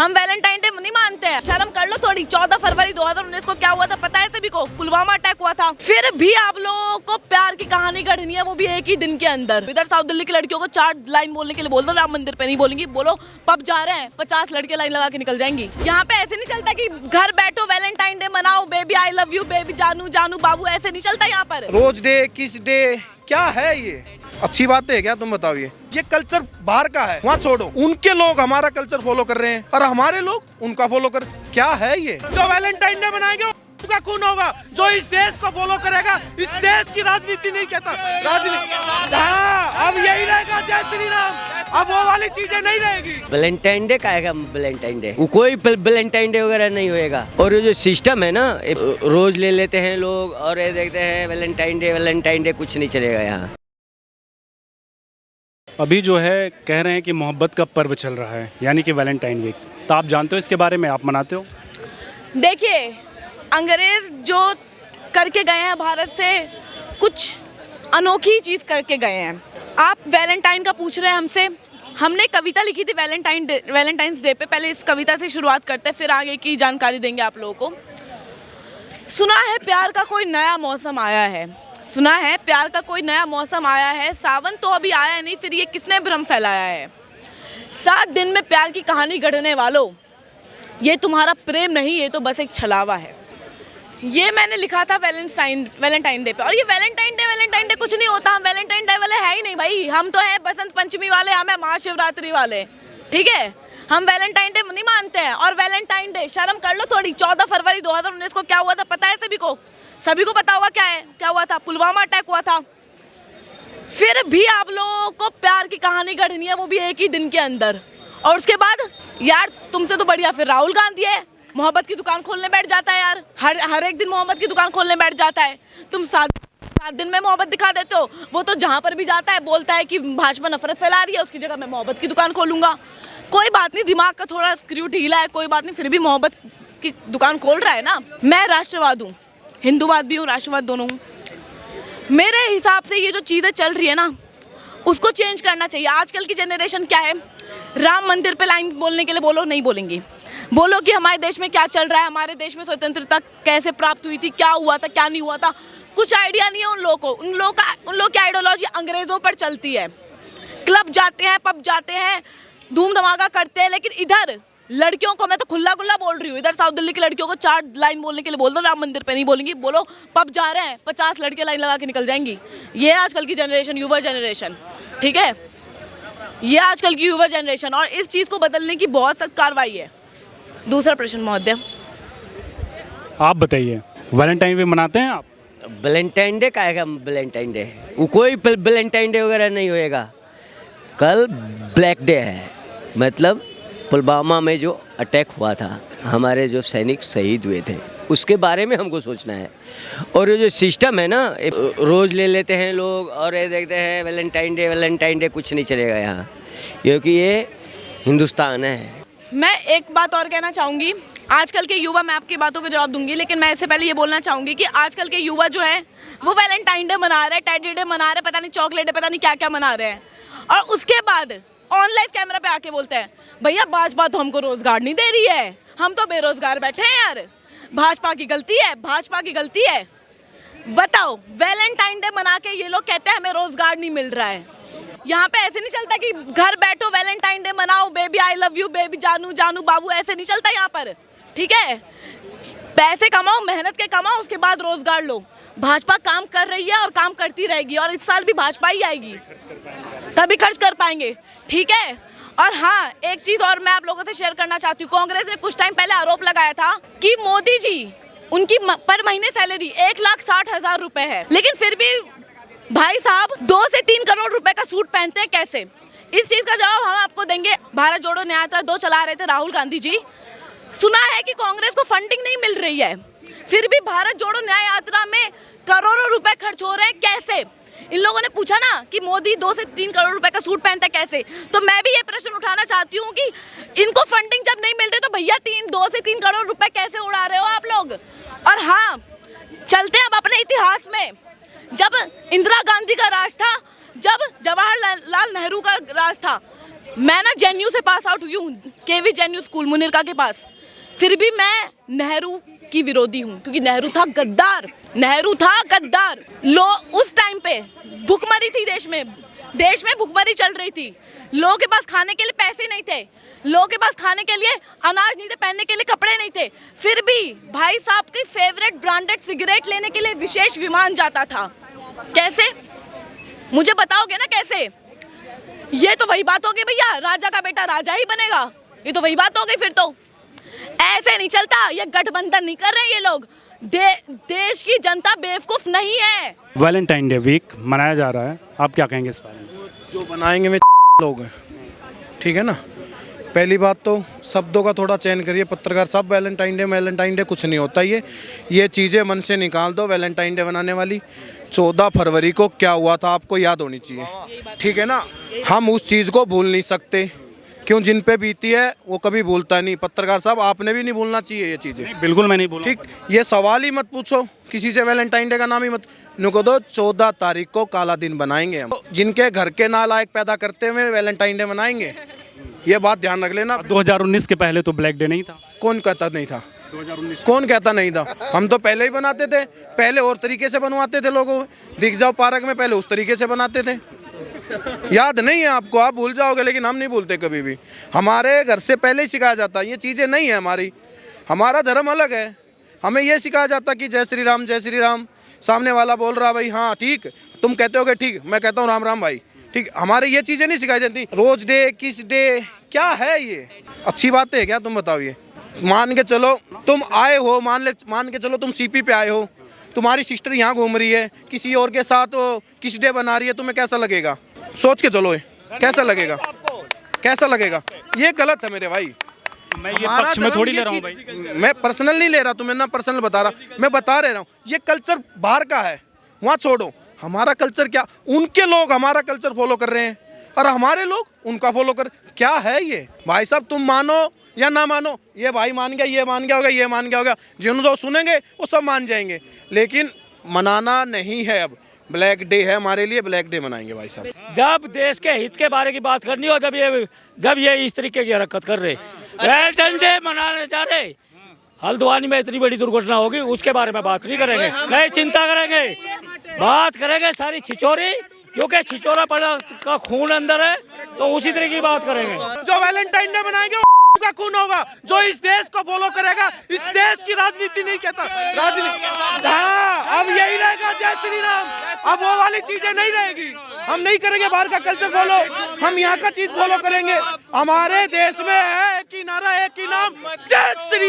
हम Valentine day नहीं मानते हैं, शर्म कर लो थोड़ी। 14 फरवरी 2019 को क्या हुआ था पता है सभी को? पुलवामा अटैक हुआ था। फिर भी आप लोगों को प्यार की कहानी गढ़नी है, वो भी एक ही दिन के अंदर। इधर साउथ दिल्ली की लड़कियों को 4 लाइन बोलने के लिए बोल दो, राम मंदिर पे नहीं बोलेंगी, बोलो पब जा रहे हैं, 50 लड़के लाइन लगा के निकल जाएंगी। यहाँ पे ऐसे नहीं चलता कि घर बैठो वैलेंटाइन डे मनाओ, baby I love you, baby जानू जानू बाबू, ऐसे नहीं चलता यहाँ पर। रोज डे, किस डे, क्या है ये? अच्छी बात है क्या? तुम बताओ। ये कल्चर बाहर का है, वहाँ छोड़ो। उनके लोग हमारा कल्चर फॉलो कर रहे हैं और हमारे लोग उनका फॉलो कर, क्या है ये? जो वैलेंटाइन डे मनाएंगे उनका खून होगा, जो इस देश को फॉलो करेगा। इस देश की राजनीति नहीं कहता, राजनीति हाँ अब यही रहेगा। जय श्री राम, अब वो वाली चीजें नहीं रहेगी। वैलेंटाइन डे का आएगा, वैलेंटाइन डे कोई वैलेंटाइन डे वगैरह नहीं होएगा। और ये जो सिस्टम है ना, रोज ले लेते हैं लोग और ये देखते हैं वैलेंटाइन डे कुछ नहीं चलेगा यहाँ। अभी जो है कह रहे हैं कि मोहब्बत का पर्व चल रहा है, यानी कि वैलेंटाइन वीक। तो आप जानते हो इसके बारे में, आप मनाते हो? देखिए, अंग्रेज जो करके गए हैं भारत से, कुछ अनोखी चीज़ करके गए हैं। आप वैलेंटाइन का पूछ रहे हैं हमसे, हमने कविता लिखी थी वैलेंटाइंस डे पे। पहले इस कविता से शुरुआत करते हैं, फिर आगे की जानकारी देंगे आप लोगों को। सुना है प्यार का कोई नया मौसम आया है, सुना है प्यार का कोई नया मौसम आया है, सावन तो अभी आया नहीं, फिर ये किसने भ्रम फैलाया है। 7 दिन में प्यार की कहानी गढ़ने वालों, ये तुम्हारा प्रेम नहीं, ये तो बस एक छलावा है। ये मैंने लिखा था वैलेंटाइन डे पे। और ये वैलेंटाइन डे कुछ नहीं होता, हम वैलेंटाइन डे वाले है ही नहीं भाई। हम तो हैं बसंत पंचमी वाले, हम हैं महाशिवरात्रि वाले, ठीक है? हम वैलेंटाइन डे नहीं मानते हैं। और वैलेंटाइन डे, शर्म कर लो थोड़ी। 14 फरवरी 2019 को क्या हुआ था पता है सभी को? सभी को पता होगा क्या हुआ था? पुलवामा अटैक हुआ था। फिर भी आप लोगों को प्यार की कहानी गढ़नी है, वो भी एक ही दिन के अंदर। और उसके बाद यार तुमसे तो बढ़िया फिर राहुल गांधी है, मोहब्बत की दुकान खोलने बैठ जाता है यार। हर एक दिन मोहब्बत की दुकान खोलने बैठ जाता है। तुम 7 दिन में मोहब्बत दिखा देते हो। वो तो जहाँ पर भी जाता है बोलता है कि भाजपा नफरत फैला रही है, उसकी जगह मैं मोहब्बत की दुकान खोलूंगा। कोई बात नहीं, दिमाग का थोड़ा स्क्रू ढीला है, कोई बात नहीं, फिर भी मोहब्बत की दुकान खोल रहा है ना। मैं राष्ट्रवाद हूँ, हिंदूवाद भी हूँ, राष्ट्रवाद दोनों हूँ। मेरे हिसाब से ये जो चीज़ें चल रही है ना, उसको चेंज करना चाहिए। आजकल की जनरेशन क्या है, राम मंदिर पे लाइन बोलने के लिए बोलो, नहीं बोलेंगी। बोलो कि हमारे देश में क्या चल रहा है, हमारे देश में स्वतंत्रता कैसे प्राप्त हुई थी, क्या हुआ था क्या नहीं हुआ था, कुछ आइडिया नहीं है उन लोगों को। उन लोग की आइडियोलॉजी अंग्रेज़ों पर चलती है। क्लब जाते हैं, पब जाते हैं, धूम धमाका करते हैं। लेकिन इधर लड़कियों को, मैं तो खुला बोल रही हूँ, इधर साउथ दिल्ली की लड़कियों को 4 लाइन बोलने के लिए बोल दो, राम मंदिर पे नहीं बोलेंगी, बोलो पब जा रहे हैं, 50 लड़के लाइन लगा के निकल जाएंगी। ये आजकल की जनरेशन, युवा जनरेशन, ठीक है? ये आजकल की युवा जनरेशन, और इस चीज़ को बदलने की बहुत सख्त कार्रवाई है। दूसरा प्रश्न महोदय, आप बताइए, वैलेंटाइन डे मनाते हैं आप? वैलेंटाइन डे का आएगा, वैलेंटाइन डे कोई वैलेंटाइन डे वगैरह नहीं होएगा। कल ब्लैक डे है, मतलब पुलवामा में जो अटैक हुआ था, हमारे जो सैनिक शहीद हुए थे, उसके बारे में हमको सोचना है। और ये जो सिस्टम है ना, रोज़ ले लेते हैं लोग और ये देखते हैं वैलेंटाइन डे कुछ नहीं चलेगा यहाँ, क्योंकि ये हिंदुस्तान है। मैं एक बात और कहना चाहूँगी। आजकल के युवा, मैं आपकी बातों का जवाब दूंगी, लेकिन मैं इससे पहले ये बोलना चाहूँगी कि आजकल के युवा जो है वो वैलेंटाइन डे मना रहे हैं, टेडी डे मना रहे हैं, पता नहीं चॉकलेट डे, पता नहीं क्या क्या मना रहे हैं। और उसके बाद ऑन लाइव कैमरा पे आके बोलते हैं भैया भाजपा तो हमको रोजगार नहीं दे रही है, हम तो बेरोजगार बैठे हैं यार, भाजपा की गलती है, भाजपा की गलती है। बताओ, वैलेंटाइन डे मना के ये लोग कहते हैं हमें रोजगार नहीं मिल रहा है। यहाँ पे ऐसे नहीं चलता कि घर बैठो वैलेंटाइन डे मनाओ, baby I love you, baby जानू जानू बाबू, ऐसे नहीं चलता यहाँ पर, ठीक है? पैसे कमाओ, मेहनत के कमाओ, उसके बाद रोजगार लो। भाजपा काम कर रही है और काम करती रहेगी, और इस साल भी भाजपा ही आएगी, तभी खर्च कर पाएंगे, ठीक है? और हाँ, एक चीज और मैं आप लोगों से शेयर करना चाहती हूँ। कांग्रेस ने कुछ टाइम पहले आरोप लगाया था कि मोदी जी, उनकी पर महीने सैलरी 1,60,000 रुपए है, लेकिन फिर भी भाई साहब 2 से 3 करोड़ रुपए का सूट पहनते हैं कैसे? इस चीज का जवाब हम आपको देंगे। भारत जोड़ो न्याय यात्रा 2 चला रहे थे राहुल गांधी जी। सुना है कि कांग्रेस को फंडिंग नहीं मिल रही है, फिर भी भारत जोड़ो न्याय यात्रा में करोड़ों रुपए खर्च हो रहे हैं कैसे? इन लोगों ने पूछा ना कि मोदी 2 से 3 करोड़ रुपए का सूट पहनता है कैसे, तो मैं भी ये प्रश्न उठाना चाहती हूँ कि इनको फंडिंग जब नहीं मिल रही तो भैया 2 से 3 करोड़ रुपए कैसे उड़ा रहे हो आप लोग? और हाँ, चलते हैं अब अपने इतिहास में। जब इंदिरा गांधी का राज था, जब जवाहरलाल नेहरू का राज था, मैं ना जेएनयू से पास आउट हुई हूँ, केवी जेएनयू स्कूल मुनिरका के पास। फिर भी मैं नेहरू की विरोधी हूँ, क्योंकि नेहरू था गद्दार, नेहरू था गद्दार। उस टाइम पे भुखमरी थी देश में भुखमरी चल रही थी। लोगों के पास खाने के लिए पैसे नहीं थे, लोगों के पास खाने के लिए अनाज नहीं थे, पहनने के लिए कपड़े नहीं थे। फिर भी भाई साहब की फेवरेट ब्रांडेड सिगरेट लेने के लिए विशेष विमान जाता था। कैसे? मुझे बताओगे ना कैसे? ये तो वही बात होगी भैया, राजा का बेटा राजा ही बनेगा, ये तो वही बात हो गई। फिर तो ऐसे नहीं चलता, ये गठबंधन नहीं कर रहे ये लोग। देश की जनता बेवकूफ नहीं है। वैलेंटाइन डे वीक मनाया जा रहा है, आप क्या कहेंगे इस बारे में? जो बनाएंगे वे लोग हैं, ठीक है ना। पहली बात तो शब्दों का थोड़ा चयन करिए पत्रकार साहब। वैलेंटाइन डे कुछ नहीं होता। ये चीज़ें मन से निकाल दो। वैलेंटाइन डे बनाने वाली 14 फरवरी को क्या हुआ था आपको याद होनी चाहिए, ठीक है ना। हम उस चीज़ को भूल नहीं सकते, क्यों? जिन पे बीती है वो कभी भूलता नहीं। पत्रकार साहब आपने भी नहीं भूलना चाहिए ये चीज़ें। बिल्कुल मैं नहीं बोला। ठीक, ये सवाल ही मत पूछो किसी से, वैलेंटाइन डे का नाम ही मत नुको दो। 14 तारीख को काला दिन बनाएंगे हम। जिनके घर के नालायक पैदा करते हुए वैलेंटाइन डे मनाएंगे, ये बात ध्यान रख लेना। 2019 के पहले तो ब्लैक डे नहीं था। कौन कहता नहीं था? 2019 कौन कहता नहीं था? हम तो पहले ही बनाते थे, पहले और तरीके से बनवाते थे। लोगों दिख जाओ पार्क में, पहले उस तरीके से बनाते थे। याद नहीं है आपको? आप भूल जाओगे, लेकिन हम नहीं भूलते कभी भी। हमारे घर से पहले ही सिखाया जाता है, ये चीज़ें नहीं है हमारी। हमारा धर्म अलग है। हमें ये सिखाया जाता कि जय श्री राम, जय श्री राम। सामने वाला बोल रहा भाई हाँ ठीक, तुम कहते होगे ठीक, मैं कहता हूँ राम राम भाई, ठीक। हमारे ये चीज़ें नहीं सिखाई जाती। रोज डे, किस डे, क्या है ये? अच्छी बात है क्या? तुम बताओ। ये मान के चलो तुम आए हो, मान के चलो तुम सीपी पे आए हो, तुम्हारी सिस्टर यहाँ घूम रही है किसी और के साथ, किस डे बना रही है, तुम्हें कैसा लगेगा? सोच के चलो, कैसा लगेगा? कैसा लगेगा? ये गलत है मेरे भाई। मैं ये पक्ष में थोड़ी ले रहा हूँ भाई। मैं पर्सनल नहीं ले रहा, तुम्हें ना पर्सनल बता रहा, मैं बता रहा हूँ। ये कल्चर बाहर का है, वहाँ छोड़ो। हमारा कल्चर क्या, उनके लोग हमारा कल्चर फॉलो कर रहे हैं और हमारे लोग उनका फॉलो कर। क्या है ये भाई साहब? तुम मानो या ना मानो, ये भाई मान गया, ये मान गया होगा, ये मान गया होगा, जिन्होंने जो सुनेंगे वो सब मान जाएंगे, लेकिन मनाना नहीं है। अब ब्लैक डे है हमारे लिए, ब्लैक डे मनाएंगे भाई साहब। जब देश के हित के बारे की बात करनी हो, जब ये इस तरीके की हरकत कर रहे, वैलेंटाइन डे मनाने जा रहे, हल्द्वानी में इतनी बड़ी दुर्घटना होगी उसके बारे में बात नहीं करेंगे, नहीं चिंता करेंगे। बात करेंगे सारी छिचोरी, क्योंकि छिचोरा पड़ा का खून अंदर है, तो उसी तरह की बात करेंगे। जो वैलेंटाइन डे मनाएंगे का खून होगा, जो इस देश को फॉलो करेगा। इस देश की राजनीति नहीं कहता, राजनीति हाँ अब यही रहेगा, जय श्री राम। अब वो वाली चीजें नहीं रहेगी। हम नहीं करेंगे बाहर का कल्चर फॉलो, हम यहाँ का चीज फॉलो करेंगे। हमारे देश में है एक ही नारा, एक ही नाम, जय श्री